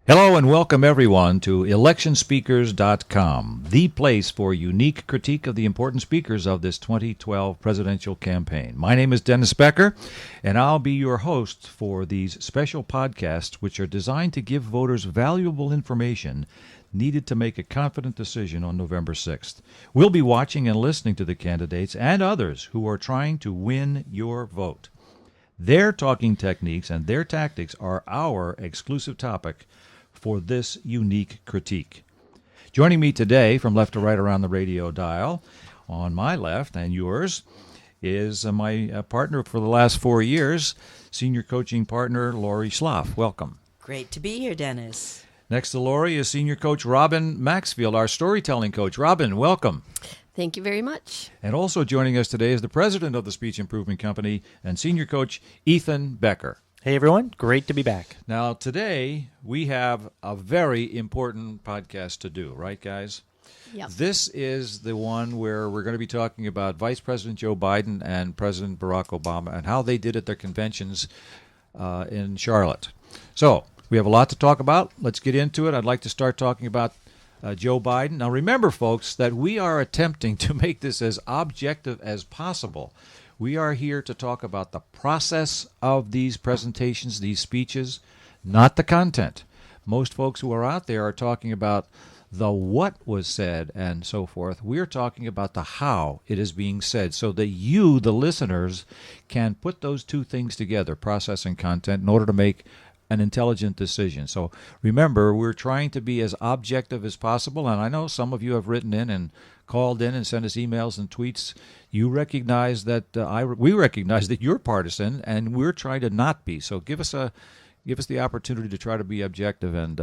Hello and welcome everyone to electionspeakers.com, the place for unique critique of the important speakers of this 2012 presidential campaign. My name is Dennis Becker, and I'll be your host for these special podcasts which are designed to give voters valuable information needed to make a confident decision on November 6th. We'll be watching and listening to the candidates and others who are trying to win your vote. Their talking techniques and their tactics are our exclusive topic for this unique critique. Joining me today from left to right around the radio dial, on my left and yours, is my partner for the last 4 years, senior coaching partner Laurie Schloff. Welcome. Great to be here, Dennis. Next to Laurie is senior coach Robin Maxfield, our storytelling coach. Robin, welcome. Thank you very much. And also joining us today is the president of the Speech Improvement Company and senior coach Ethan Becker. Hey, everyone. Great to be back. Now, today we have a very important podcast to do, right, guys? Yep. This is the one where we're going to be talking about Vice President Joe Biden and President Barack Obama and how they did at their conventions in Charlotte. So, we have a lot to talk about. Let's get into it. I'd like to start talking about Joe Biden. Now, remember, folks, that we are attempting to make this as objective as possible. We are here to talk about the process of these presentations, these speeches, not the content. Most folks who are out there are talking about the what was said and so forth. We're talking about the how it is being said so that you, the listeners, can put those two things together, process and content, in order to make an intelligent decision. So remember, we're trying to be as objective as possible, and I know some of you have written in and called in and sent us emails and tweets. You recognize that we recognize that you're partisan, and we're trying to not be. So give us the opportunity to try to be objective, and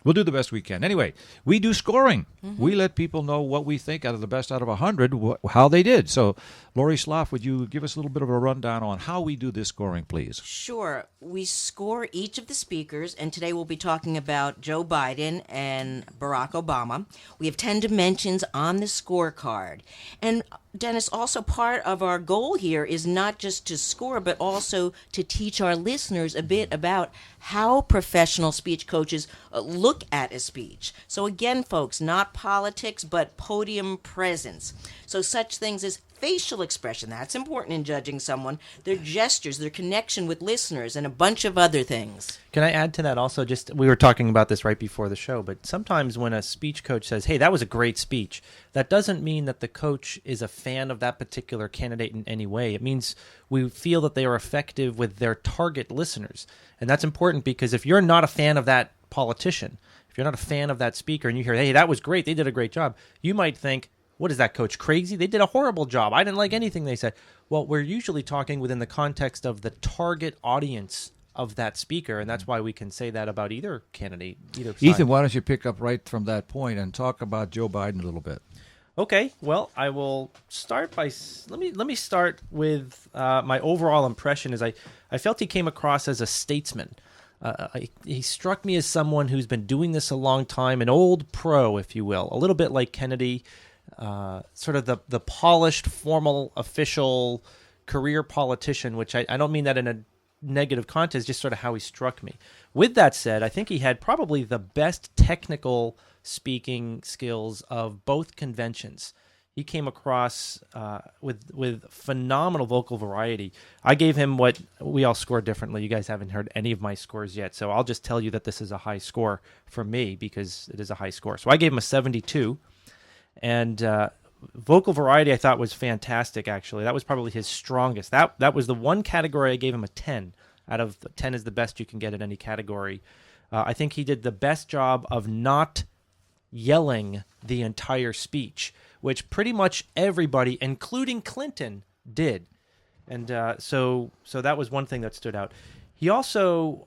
we'll do the best we can. Anyway, we do scoring. Mm-hmm. We let people know what we think out of the best out of 100, how they did. So, Laurie Schloff, would you give us a little bit of a rundown on how we do this scoring, please? Sure. We score each of the speakers, and today we'll be talking about Joe Biden and Barack Obama. We have 10 dimensions on the scorecard. And Dennis, also part of our goal here is not just to score, but also to teach our listeners a bit about how professional speech coaches look at a speech. So again, folks, not politics, but podium presence. So such things as facial expression, that's important in judging someone, their gestures, their connection with listeners, and a bunch of other things. Can I add to that also? We were talking about this right before the show, but sometimes when a speech coach says, hey, that was a great speech, that doesn't mean that the coach is a fan of that particular candidate in any way. It means we feel that they are effective with their target listeners. And that's important because if you're not a fan of that politician, if you're not a fan of that speaker and you hear, hey, that was great, they did a great job, you might think, what is that coach, crazy? They did a horrible job. I didn't like anything they said. Well, we're usually talking within the context of the target audience of that speaker, and that's why we can say that about either candidate, either side. Ethan, why don't you pick up right from that point and talk about Joe Biden a little bit? Okay, well, I will start by let me start with my overall impression. Is I felt he came across as a statesman. He struck me as someone who's been doing this a long time, an old pro, if you will, a little bit like Kennedy. Sort of the polished, formal, official career politician, which I don't mean that in a negative context, just sort of how he struck me. With that said, I think he had probably the best technical speaking skills of both conventions. He came across with phenomenal vocal variety. I gave him what we all scored differently. You guys haven't heard any of my scores yet, so I'll just tell you that this is a high score for me because it is a high score. So I gave him a 72. And vocal variety I thought was fantastic, actually. That was probably his strongest. That was the one category I gave him a 10. Out of 10 is the best you can get in any category. I think he did the best job of not yelling the entire speech, which pretty much everybody, including Clinton, did. And so that was one thing that stood out. He also...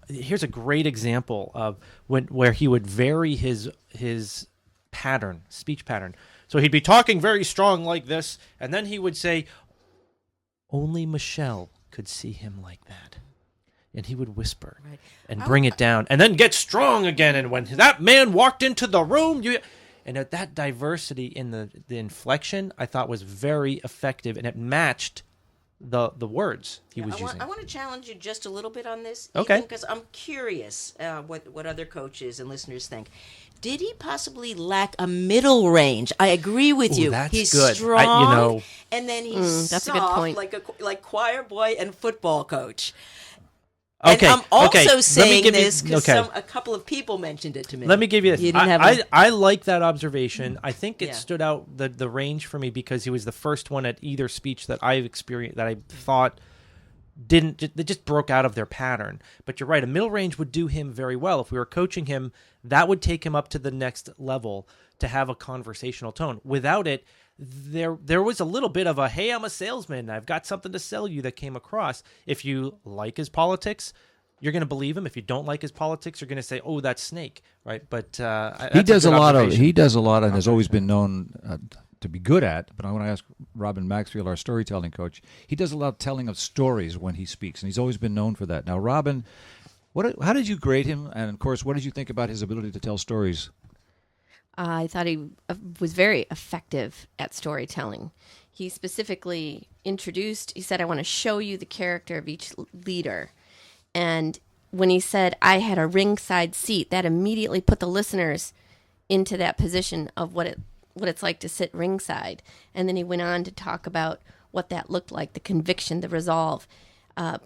here's a great example of where he would vary his speech pattern. So he'd be talking very strong like this, and then he would say, only Michelle could see him like that. And he would whisper and bring it down, and then get strong again. And when that man walked into the room, and that diversity in the inflection, I thought was very effective, and it matched the words he was using. I want to challenge you just a little bit on this. Okay. Because I'm curious what other coaches and listeners think. Did he possibly lack a middle range? I agree with you. That's he's good. strong, and then he's that's a soft, good point. like choir boy and football coach. Okay. And I'm also okay. saying this because okay. a couple of people mentioned it to me. Let me give you this. You didn't have I like that observation. I think it Yeah. stood out the range for me because he was the first one at either speech that I've experienced that I thought they just broke out of their pattern. But you're right, a middle range would do him very well. If we were coaching him, that would take him up to the next level to have a conversational tone. Without it, there was a little bit of a, hey, I'm a salesman, I've got something to sell you that came across. If you like his politics, you're going to believe him. If you don't like his politics, you're going to say, "Oh, that's Snake," right? But he does a lot, and has always been known to be good at. But I want to ask Robin Maxfield, our storytelling coach. He does a lot of telling of stories when he speaks, and he's always been known for that. Now, Robin, how did you grade him? And of course, what did you think about his ability to tell stories? I thought he was very effective at storytelling. He specifically he said, I want to show you the character of each leader. And when he said, I had a ringside seat, that immediately put the listeners into that position of what it's like to sit ringside. And then he went on to talk about what that looked like, the conviction, the resolve,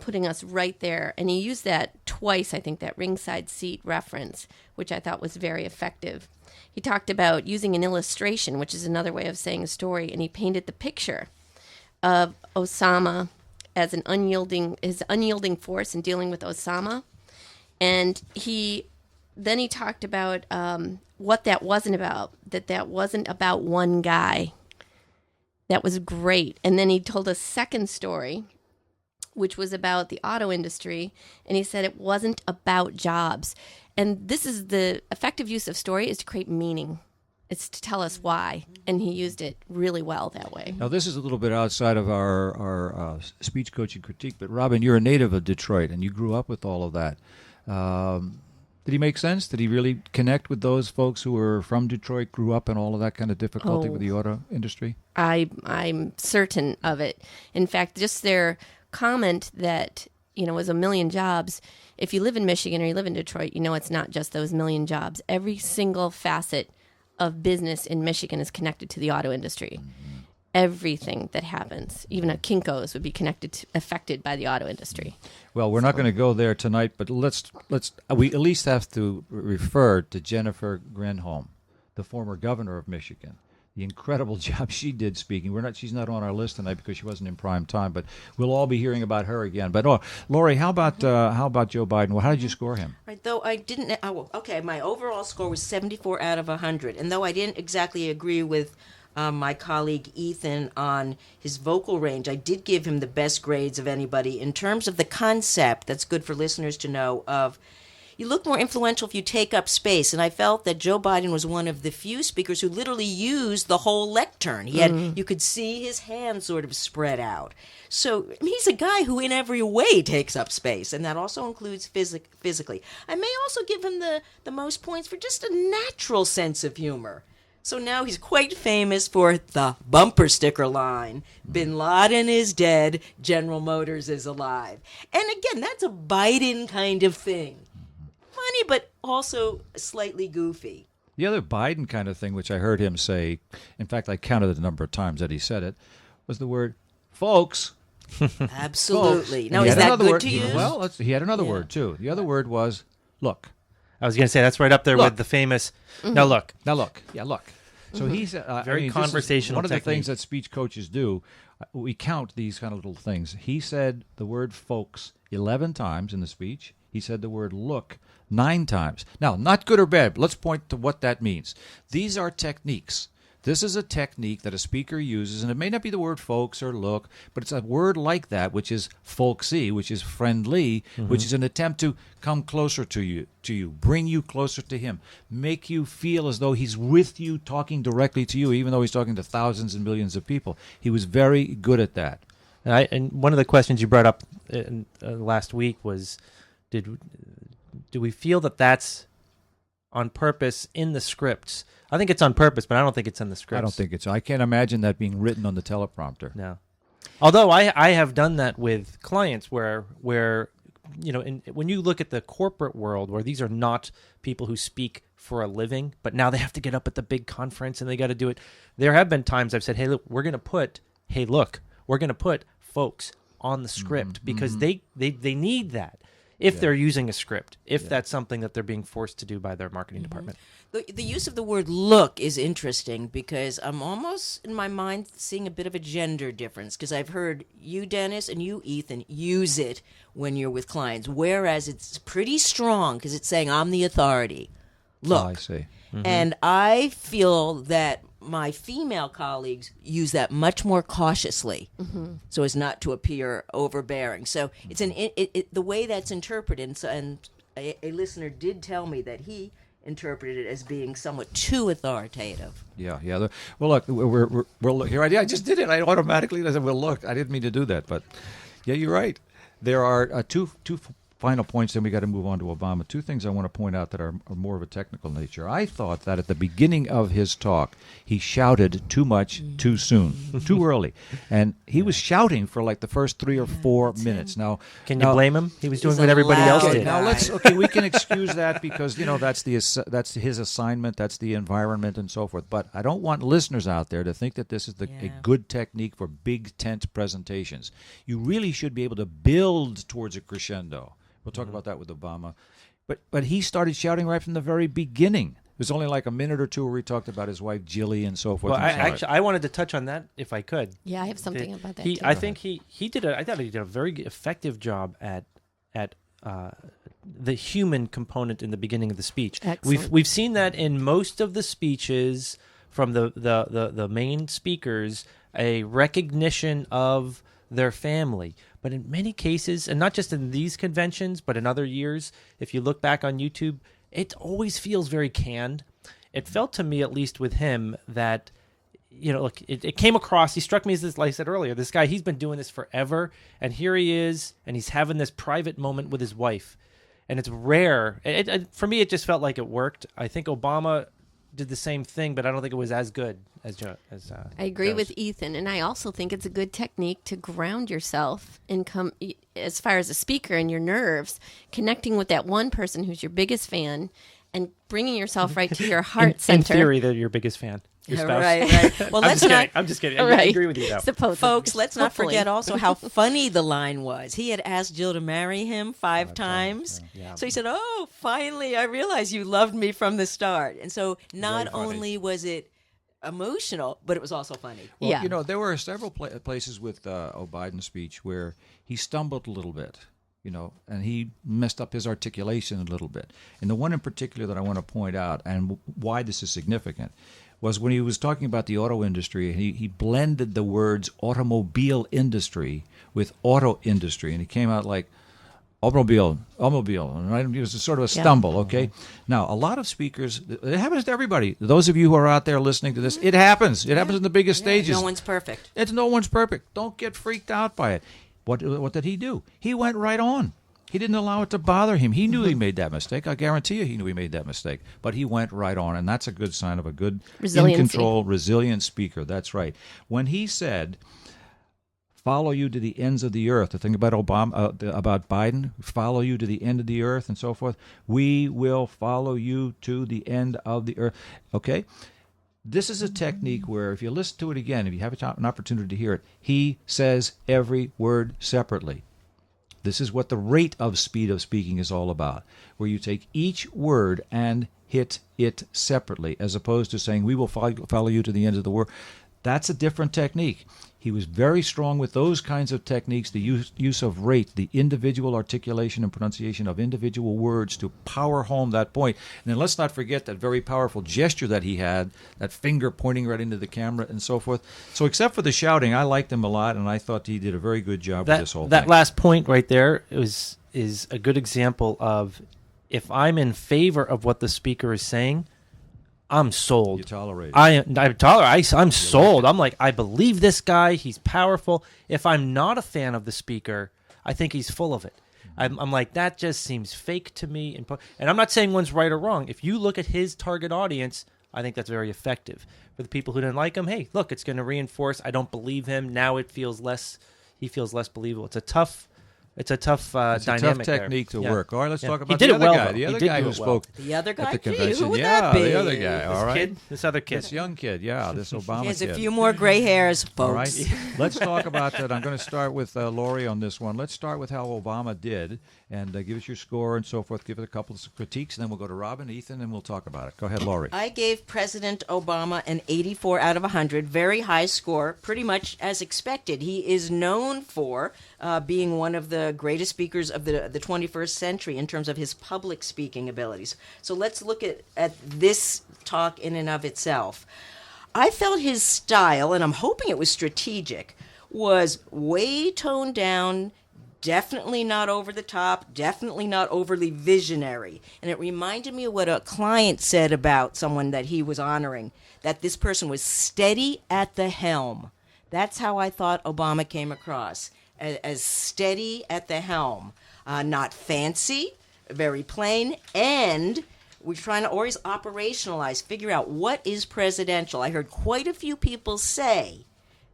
putting us right there. And he used that twice, I think, that ringside seat reference, which I thought was very effective. He talked about using an illustration, which is another way of saying a story, and he painted the picture of Osama as his unyielding force in dealing with Osama. And then he talked about what that wasn't about, that wasn't about one guy. That was great. And then he told a second story, which was about the auto industry, and he said it wasn't about jobs. And this is the effective use of story, is to create meaning. It's to tell us why, and he used it really well that way. Now, this is a little bit outside of our speech coaching critique, but Robin, you're a native of Detroit, and you grew up with all of that. Did he make sense? Did he really connect with those folks who were from Detroit, grew up in all of that kind of difficulty with the auto industry? I'm certain of it. In fact, just their comment that, was a million jobs. If you live in Michigan or you live in Detroit, it's not just those million jobs. Every single facet of business in Michigan is connected to the auto industry. Mm-hmm. Everything that happens, even a Kinko's, would be affected by the auto industry. Well, we're not going to go there tonight, but we at least have to refer to Jennifer Granholm, the former governor of Michigan. The incredible job she did speaking. She's not on our list tonight because she wasn't in prime time, but we'll all be hearing about her again. But Laurie, how about Joe Biden? Well, how did you score him? Right, though I didn't. My overall score was 74 out of 100, and though I didn't exactly agree with my colleague Ethan on his vocal range, I did give him the best grades of anybody in terms of the concept. That's good for listeners to know of. You look more influential if you take up space, and I felt that Joe Biden was one of the few speakers who literally used the whole lectern. You could see his hands sort of spread out. So he's a guy who in every way takes up space, and that also includes physically. I may also give him the most points for just a natural sense of humor. So now he's quite famous for the bumper sticker line, Bin Laden is dead, General Motors is alive. And again, that's a Biden kind of thing. Funny, but also slightly goofy. The other Biden kind of thing, which I heard him say, in fact, I counted the number of times that he said it, was the word folks. Absolutely. Folks. Now, is that good to use? Well, he had another word, too. The other word was look. I was going to say, that's right up there with the famous, now look. Now look. Yeah, look. So he's very conversational one of the technique. things that speech coaches do. We count these kind of little things. He said the word folks 11 times in the speech. He said the word look 9 times. Now, not good or bad, but let's point to what that means. These are techniques. This is a technique that a speaker uses, and it may not be the word folks or look, but it's a word like that, which is folksy, which is friendly, which is an attempt to come closer to you, bring you closer to him, make you feel as though he's with you, talking directly to you, even though he's talking to thousands and millions of people. He was very good at that. And one of the questions you brought up last week was, do we feel that that's on purpose in the scripts? I think it's on purpose, but I don't think it's in the scripts. I don't think it's. I can't imagine that being written on the teleprompter. No. Although I have done that with clients where when you look at the corporate world where these are not people who speak for a living, but now they have to get up at the big conference and they got to do it. There have been times I've said, hey, look, we're going to put folks on the script because they need that. If they're using a script, if that's something that they're being forced to do by their marketing department. The use of the word look is interesting because I'm almost in my mind seeing a bit of a gender difference because I've heard you, Dennis, and you, Ethan, use it when you're with clients, whereas it's pretty strong because it's saying I'm the authority. Look. I see. And I feel that my female colleagues use that much more cautiously so as not to appear overbearing. So it's the way that's interpreted, and a listener did tell me that he interpreted it as being somewhat too authoritative. Yeah. Well, look, we're here. I just did it. I automatically said, well, look, I didn't mean to do that. But, yeah, you're right. There are two final points, then we got to move on to Obama. Two things I want to point out that are more of a technical nature. I thought that at the beginning of his talk, he shouted too much too soon, too early. And he was shouting for like the first 3 or 4 minutes. Now, can you blame him? He was doing what everybody else did. Now we can excuse that because, that's his assignment, that's the environment and so forth. But I don't want listeners out there to think that this is a good technique for big tent presentations. You really should be able to build towards a crescendo. We'll talk about that with Obama. But he started shouting right from the very beginning. It was only like a minute or two where we talked about his wife, Jilly, and so forth. Well, I wanted to touch on that if I could. Yeah, I have something about that, too. I think he did I thought he did a very effective job at the human component in the beginning of the speech. Excellent. We've seen that in most of the speeches from the main speakers, a recognition of their family. But in many cases, and not just in these conventions, but in other years, if you look back on YouTube, it always feels very canned. It felt to me, at least with him, that, look, it came across, he struck me as this, like I said earlier, this guy, he's been doing this forever, and here he is, and he's having this private moment with his wife. And it's rare. For me, it just felt like it worked. I think Obama did the same thing, but I don't think it was as good as I agree Joe's. with Ethan, and I also think it's a good technique to ground yourself and come as far as a speaker and your nerves, connecting with that one person who's your biggest fan and bringing yourself right to your heart center. In theory, they're your biggest fan. Your spouse. Right. Well, I'm just kidding. I agree with you, though. Supposedly. Folks, let's not Hopefully. forget also how funny the line was. He had asked Jill to marry him 5 times. Yeah. So he said, oh, finally, I realized you loved me from the start. And so not only was it emotional, but it was also funny. Well, Yeah. There were several places with Biden's speech where he stumbled a little bit, and he messed up his articulation a little bit. And the one in particular that I want to point out, and why this is significant, was when he was talking about the auto industry, and he blended the words automobile industry with auto industry, and he came out like automobile, right? It was sort of a stumble, okay? Now, a lot of speakers, it happens to everybody. Those of you who are out there listening to this, it happens. It happens in the biggest stages. No one's perfect. No one's perfect. Don't get freaked out by it. What did he do? He went right on. He didn't allow it to bother him. He knew he made that mistake. I guarantee you he knew he made that mistake. But he went right on, and that's a good sign of a good, in-control, resilient speaker. That's right. When he said, follow you to the ends of the earth, the thing about about Biden, follow you to the end of the earth and so forth, we will follow you to the end of the earth. Okay? This is a technique where if you listen to it again, if you have an opportunity to hear it, he says every word separately. This is what the rate of speed of speaking is all about, where you take each word and hit it separately, as opposed to saying, we will follow you to the ends of the world. That's a different technique. He was very strong with those kinds of techniques, the use of rate, the individual articulation and pronunciation of individual words to power home that point. And then let's not forget that very powerful gesture that he had, that finger pointing right into the camera and so forth. So except for the shouting, I liked him a lot, and I thought he did a very good job with this whole thing. That last point right there is a good example of, if I'm in favor of what the speaker is saying, I'm sold. You tolerate it. I'm sold. I'm like, I believe this guy. He's powerful. If I'm not a fan of the speaker, I think he's full of it. I'm like, that just seems fake to me. And I'm not saying one's right or wrong. If you look at his target audience, I think that's very effective. For the people who didn't like him, hey, look, it's going to reinforce I don't believe him. Now it feels less. He feels less believable. It's a tough dynamic. Tough technique to work. All right, let's talk He about did the it other well, guy. though. The He other did guy do who it well. spoke The other at guy, the gee, convention. who would Yeah, that be? the other guy. All right. This other kid. This young kid, this Obama He has kid. a few more gray hairs, folks. All right. Let's talk about that. I'm going to start with Laurie on this one. Let's start with how Obama did and give us your score and so forth. Give it a couple of critiques, and then we'll go to Robin, Ethan, and we'll talk about it. Go ahead, Laurie. I gave President Obama an 84 out of 100, very high score, pretty much as expected. He is known for being one of the greatest speakers of the 21st century in terms of his public speaking abilities. So let's look at this talk in and of itself. I felt his style, and I'm hoping it was strategic, was way toned down, definitely not over the top, definitely not overly visionary. And it reminded me of what a client said about someone that he was honoring, that this person was steady at the helm. That's how I thought Obama came across, as steady at the helm. Not fancy, very plain, and we're trying to always operationalize, figure out what is presidential. I heard quite a few people say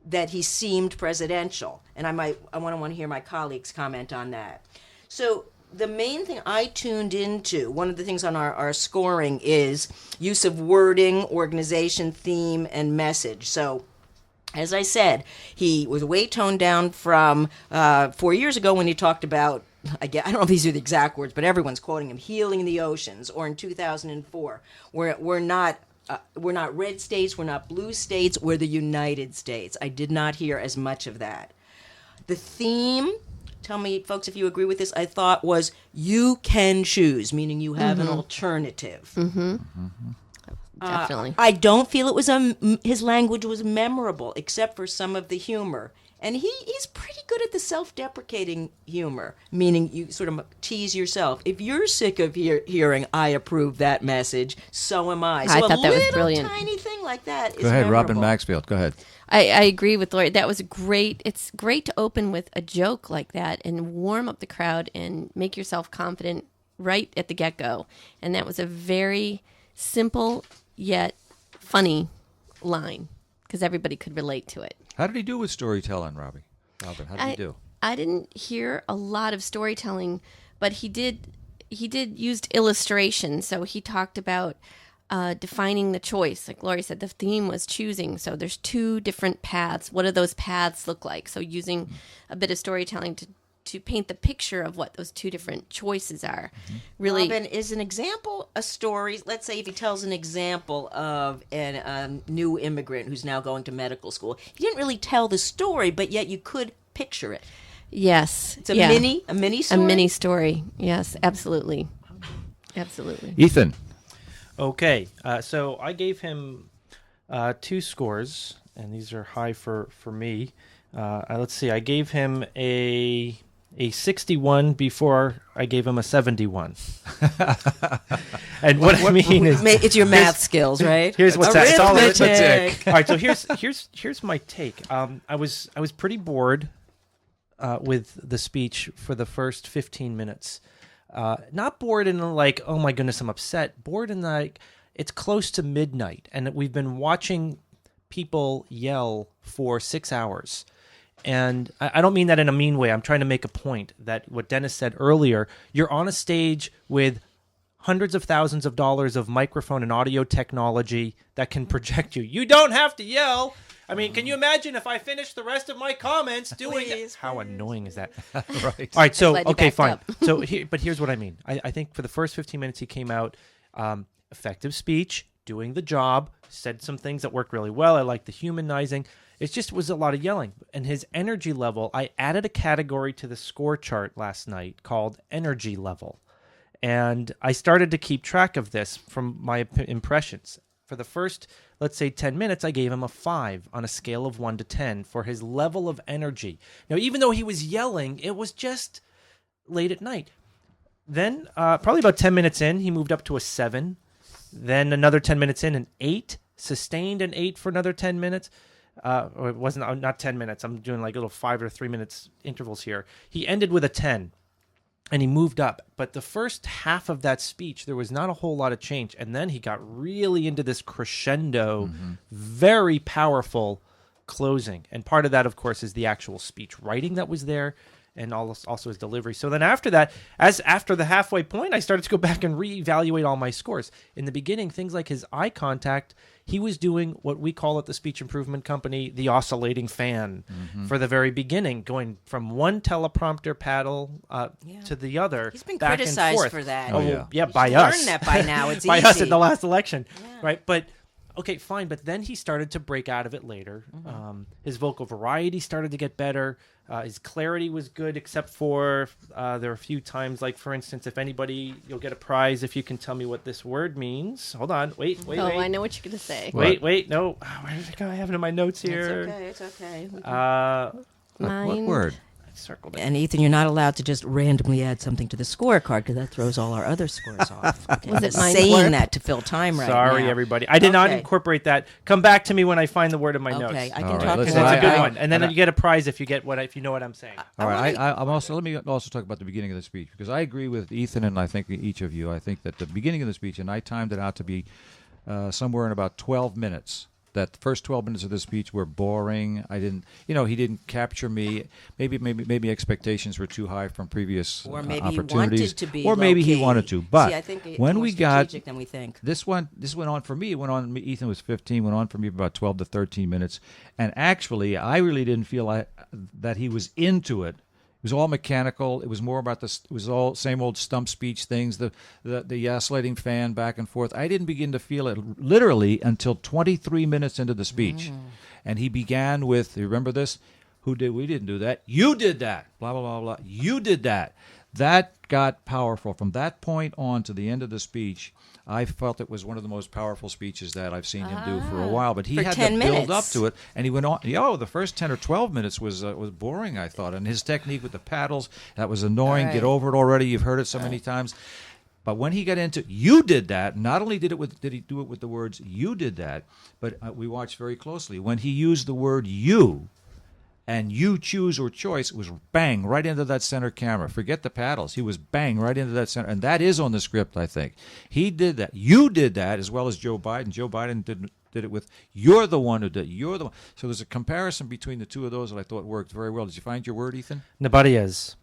that he seemed presidential, and I want to hear my colleagues comment on that. So the main thing I tuned into, one of the things on our scoring is use of wording, organization, theme, and message. So as I said, he was way toned down from 4 years ago when he talked about, I don't know if these are the exact words, but everyone's quoting him, healing the oceans, or in 2004, we're not red states, we're not blue states, we're the United States. I did not hear as much of that. The theme, tell me, folks, if you agree with this, I thought was you can choose, meaning you have an alternative. Definitely. I don't feel it was his language was memorable, except for some of the humor. And he's pretty good at the self-deprecating humor, meaning you sort of tease yourself. If you're sick of hearing, I approve that message, so am I. So I thought that was brilliant. A little tiny thing like that is Go ahead, memorable. Robin Maxfield. Go ahead. I agree with Laurie. That was great. It's great to open with a joke like that and warm up the crowd and make yourself confident right at the get-go. And that was a very simple yet funny line because everybody could relate to it. How did he do with storytelling, Robin, how did he do? I didn't hear a lot of storytelling, but he did used illustration. So he talked about defining the choice. Like Laurie said, the theme was choosing. So there's two different paths. What do those paths look like? So using a bit of storytelling to paint the picture of what those two different choices are. Really, Robin, is an example a story? Let's say if he tells an example of a new immigrant who's now going to medical school. He didn't really tell the story, but yet you could picture it. yes, It's a mini story. A mini story. Yes, absolutely. Absolutely. Ethan. Okay, so I gave him 2 scores, and these are high for me. Let's see, I gave him a 61 before I gave him a 71. And what I mean is, It's your math skills, right? here's what's that. It's all Arithmetic. all right, so here's my take. I was pretty bored with the speech for the first 15 minutes. Not bored in like, oh my goodness, I'm upset. Bored in like, it's close to midnight, and we've been watching people yell for 6 hours. And I don't mean that in a mean way. I'm trying to make a point that what Dennis said earlier, you're on a stage with hundreds of thousands of dollars of microphone and audio technology that can project you. You don't have to yell. I mean, can you imagine if I finished the rest of my comments doing Please, How annoying is that? Right. All right, so, Glad you okay, backed fine. up. So, but here's what I mean. I think for the first 15 minutes he came out, effective speech, doing the job, said some things that worked really well. I liked the humanizing. It just was a lot of yelling. And his energy level, I added a category to the score chart last night called energy level. And I started to keep track of this from my impressions. For the first, let's say, 10 minutes, I gave him a 5 on a scale of 1 to 10 for his level of energy. Now, even though he was yelling, it was just late at night. Then, probably about 10 minutes in, he moved up to a 7. Then another 10 minutes in, an 8. Sustained an 8 for another 10 minutes. Or it wasn't, not 10 minutes. I'm doing like little 5 or 3 minutes intervals here. He ended with a 10. and he moved up. But the first half of that speech, there was not a whole lot of change. And then he got really into this crescendo, very powerful closing. And part of that, of course, is the actual speech writing that was there, and also his delivery. So then after that, after the halfway point, I started to go back and reevaluate all my scores. In the beginning, things like his eye contact, he was doing what we call at the Speech Improvement Company the oscillating fan for the very beginning, going from one teleprompter paddle to the other. He's been back criticized and forth. for that. Yeah, You by should us. learn that by now. It's by easy. us in the last election, right? But okay, fine. But then he started to break out of it later. His vocal variety started to get better. His clarity was good, except for there were a few times, like, for instance, if anybody, you'll get a prize if you can tell me what this word means. Hold on. Wait. I know what you're going to say. Wait. No. Where did it go? I have it in my notes here. It's okay. What word? Circled it. And Ethan, you're not allowed to just randomly add something to the scorecard because that throws all our other scores off. Okay? Was it I'm mind saying warp? that to fill time right now. Sorry, everybody. I did not Okay. incorporate that. Come back to me when I find the word in my notes. Okay, I can All right, talk let's- to That's a that. good I- one. And then you get a prize if you know what I'm saying. All right, I'm also. Let me also talk about the beginning of the speech, because I agree with Ethan and I think each of you. I think that the beginning of the speech, and I timed it out to be somewhere in about 12 minutes. That the first 12 minutes of the speech were boring. I didn't, he didn't capture me. Maybe expectations were too high from previous Or maybe he opportunities, wanted to be or maybe he low-key. wanted to. But See, I think it's when more we got strategic than we think. this went on for me. It went on. Ethan was 15. Went on for me about 12 to 13 minutes. And actually, I really didn't feel that he was into it. It was all mechanical. It was more about it was all same old stump speech things. The oscillating fan back and forth. I didn't begin to feel it literally until 23 minutes into the speech, and he began with, you remember this? We didn't do that. You did that. Blah blah blah blah. You did that. That got powerful. From that point on to the end of the speech, I felt it was one of the most powerful speeches that I've seen him do for a while. But he For had 10 to build minutes. up to it, and he went on. The first 10 or 12 minutes was boring, I thought. And his technique with the paddles, that was annoying. Right. Get over it already. You've heard it so many times. But when he got into you did that, not only did he do it with the words you did that, but we watched very closely. When he used the word you, and you choose or choice, it was bang right into that center camera. Forget the paddles. He was bang right into that center. And that is on the script, I think. He did that. You did that as well as Joe Biden. Joe Biden did it with you're the one who did it. You're the one. So there's a comparison between the two of those that I thought worked very well. Did you find your word, Ethan? Nobody is.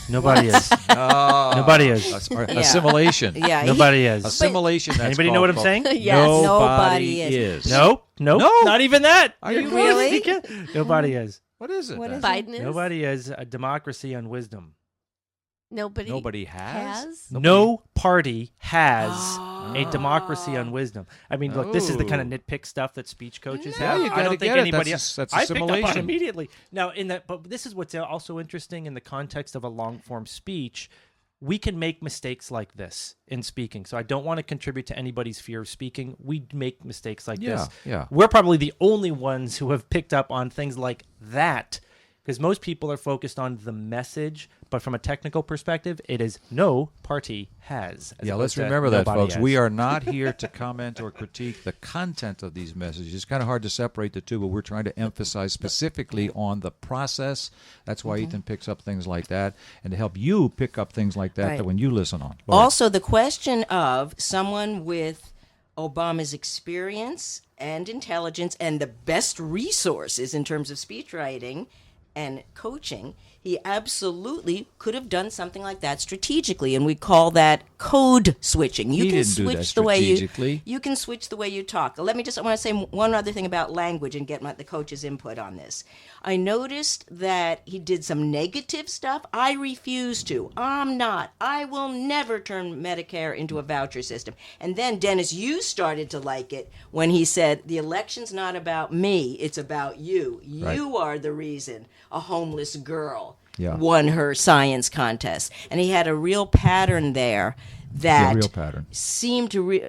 Nobody is. Nobody is. Assimilation. Yeah, Nobody is. Assimilation. That's Anybody know what I'm called, saying? Yes. Nobody Nobody is. Nope. No? Not even that. Are you really? Nobody is. What is it? What then? is Biden is? Nobody is a democracy on wisdom. Nobody has? No party has a democracy on wisdom. I mean, look, this is the kind of Oh. nitpick stuff that speech coaches Yeah, have. you I gotta don't think get it. anybody That's- else. that's I picked up on it assimilation. immediately. Now, but this is what's also interesting in the context of a long form speech. We can make mistakes like this in speaking. So I don't want to contribute to anybody's fear of speaking. We make mistakes like this. Yeah. We're probably the only ones who have picked up on things like that, because most people are focused on the message, but from a technical perspective, it is no party has. as Yeah, opposed let's to remember that, nobody folks. has. We are not here to comment or critique the content of these messages. It's kind of hard to separate the two, but we're trying to emphasize specifically on the process. That's why Ethan picks up things like that, and to help you pick up things like that, Right. that when you listen on. Lord. Also, the question of someone with Obama's experience and intelligence and the best resources in terms of speech writing and coaching, he absolutely could have done something like that strategically, and we call that code switching. You He can didn't do that switch the way strategically. you can switch the way you talk. I want to say one other thing about language and get the coach's input on this. I noticed that he did some negative stuff. I refuse to. I will never turn Medicare into a voucher system. And then, Dennis, you started to like it when he said, the election's not about me, it's about you. Right. You are the reason a homeless girl Yeah. won her science contest. And he had a real pattern there that real pattern. seemed to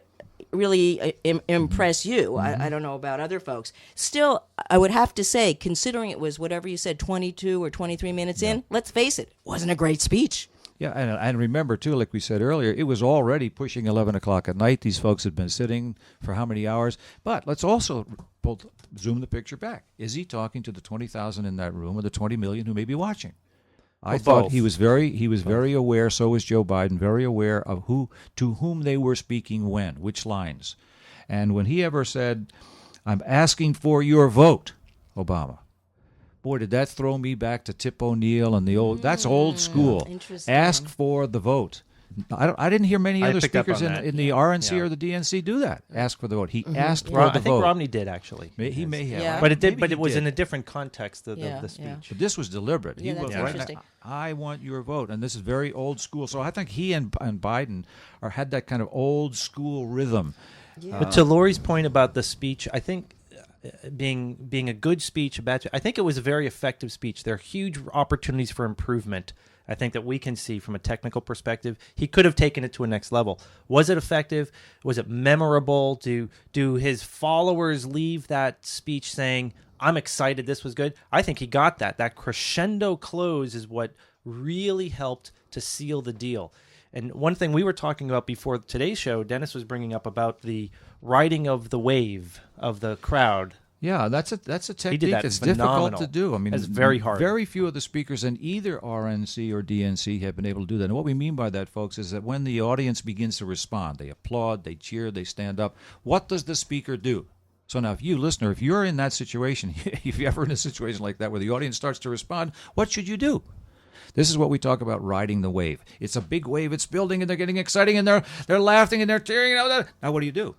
really impress you. I don't know about other folks. Still, I would have to say, considering it was whatever you said, 22 or 23 minutes in, let's face it, wasn't a great speech. Yeah, and remember, too, like we said earlier, it was already pushing 11 o'clock at night. These folks had been sitting for how many hours? But let's also zoom the picture back. Is he talking to the 20,000 in that room or the 20 million who may be watching? I Or thought both? he was very aware. So was Joe Biden, very aware of to whom they were speaking when, which lines, and when he ever said, "I'm asking for your vote," Obama. Boy, did that throw me back to Tip O'Neill and the old. That's old school. Interesting. Ask for the vote. I didn't hear many I other picked up speakers on that. in the RNC Yeah. or the DNC do that. Ask for the vote. He asked for I the think vote. Romney did actually. He may have. Yeah. But it did. Maybe But he it was did. in a different context of Yeah, the speech. yeah. But this was deliberate. Yeah, He that's was right. interesting. I want your vote, and this is very old school. So I think he and Biden had that kind of old school rhythm. But to Laurie's point about the speech, I think being a good speech, a bad speech, I think it was a very effective speech. There are huge opportunities for improvement. I think that we can see from a technical perspective. He could have taken it to a next level. Was it effective? Was it memorable? Do his followers leave that speech saying, "I'm excited, this was good"? I think he got that. That crescendo close is what really helped to seal the deal. And one thing we were talking about before today's show, Dennis was bringing up about the riding of the wave of the crowd. Yeah, that's a technique that that's phenomenal. difficult to do. I mean, That's very hard. Very few of the speakers in either RNC or DNC have been able to do that. And what we mean by that, folks, is that when the audience begins to respond, they applaud, they cheer, they stand up. What does the speaker do? So now, if you, listener, if you're in that situation, if you're ever in a situation like that where the audience starts to respond, what should you do? This is what we talk about riding the wave. It's a big wave. It's building, and they're getting exciting, and they're laughing, and they're cheering. Now, what do?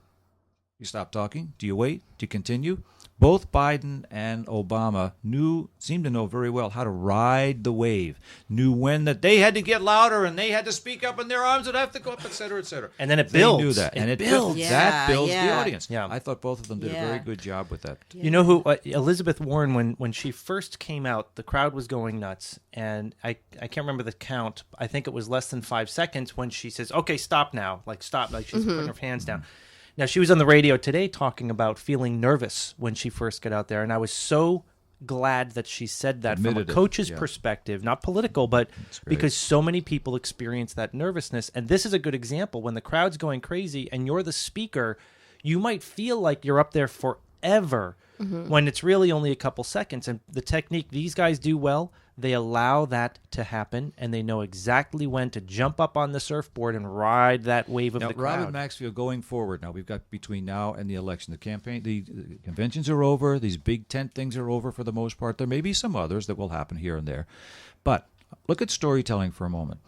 You stop talking? Do you wait? Do you continue? Both Biden and Obama seemed to know very well how to ride the wave, knew when that they had to get louder and they had to speak up and their arms would have to go up, et cetera, et cetera. And then it They builds. knew that. And it builds. Yeah, that builds the yeah. audience. Yeah. I thought both of them did a Yeah. very good job with that. You know who Elizabeth Warren, when she first came out, the crowd was going nuts, and I can't remember the count. I think it was less than 5 seconds when she says, "Okay, stop now," like stop, like she's putting her hands down. Now, she was on the radio today talking about feeling nervous when she first got out there, and I was so glad that she said that from a Admitted it, coach's yeah. perspective, not political, but because so many people experience that nervousness. And this is a good example. When the crowd's going crazy and you're the speaker, you might feel like you're up there forever when it's really only a couple seconds. And the technique these guys do well, they allow that to happen, and they know exactly when to jump up on the surfboard and ride that wave of Now, the crowd. Robert Maxfield, going forward, now we've got between now and the election, the campaign, the conventions are over. These big tent things are over for the most part. There may be some others that will happen here and there, but look at storytelling for a moment.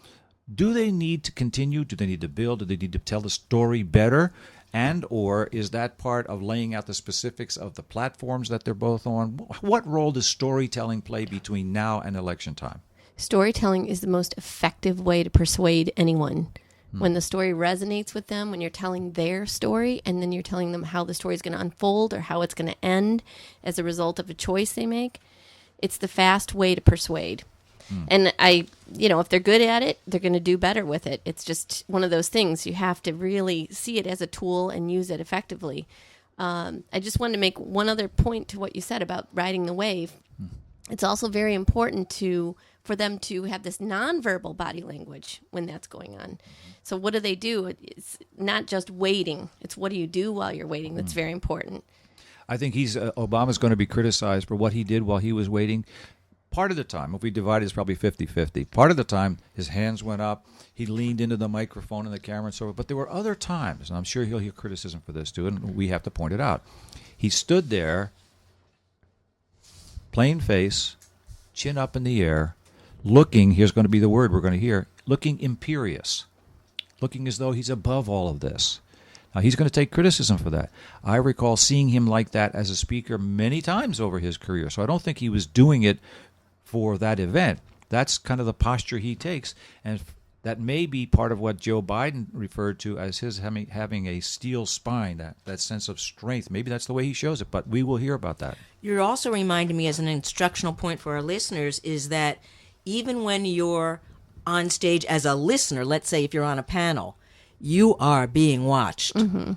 Do they need to continue? Do they need to build? Do they need to tell the story better? And or is that part of laying out the specifics of the platforms that they're both on? What role does storytelling play between now and election time? Storytelling is the most effective way to persuade anyone. When the story resonates with them, when you're telling their story, and then you're telling them how the story is going to unfold or how it's going to end as a result of a choice they make, it's the fast way to persuade. And if they're good at it, they're going to do better with it. It's just one of those things. You have to really see it as a tool and use it effectively. I just wanted to make one other point to what you said about riding the wave. It's also very important for them to have this nonverbal body language when that's going on. So what do they do? It's not just waiting. It's what do you do while you're waiting that's very important. I think Obama's going to be criticized for what he did while he was waiting. Part of the time, if we divide it, it's probably 50-50. Part of the time, his hands went up, he leaned into the microphone and the camera and so forth. But there were other times, and I'm sure he'll hear criticism for this too, and we have to point it out. He stood there, plain face, chin up in the air, looking, here's going to be the word we're going to hear, looking imperious, looking as though he's above all of this. Now, he's going to take criticism for that. I recall seeing him like that as a speaker many times over his career, so I don't think he was doing it for that event. That's kind of the posture he takes, and that may be part of what Joe Biden referred to as his having a steel spine, that sense of strength. Maybe that's the way he shows it, but we will hear about that. You're also reminding me as an instructional point for our listeners is that even when you're on stage as a listener, let's say if you're on a panel, you are being watched.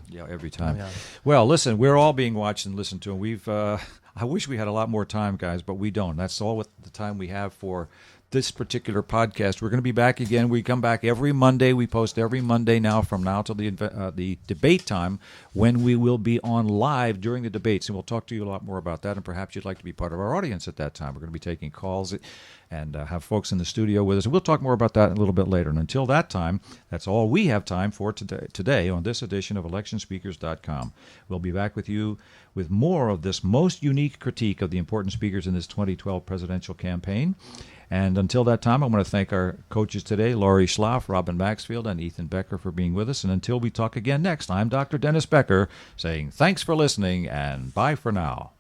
Yeah, every time. Yeah. Well, listen, we're all being watched and listened to, and I wish we had a lot more time, guys, but we don't. That's all the time we have for this particular podcast. We're going to be back again. We come back every Monday. We post every Monday now from now till the debate time, when we will be on live during the debates. And we'll talk to you a lot more about that. And perhaps you'd like to be part of our audience at that time. We're going to be taking calls and have folks in the studio with us. And we'll talk more about that a little bit later. And until that time, that's all we have time for today on this edition of electionspeakers.com. We'll be back with you with more of this most unique critique of the important speakers in this 2012 presidential campaign. And until that time, I want to thank our coaches today, Laurie Schloff, Robin Maxfield, and Ethan Becker, for being with us. And until we talk again next, I'm Dr. Dennis Becker saying thanks for listening and bye for now.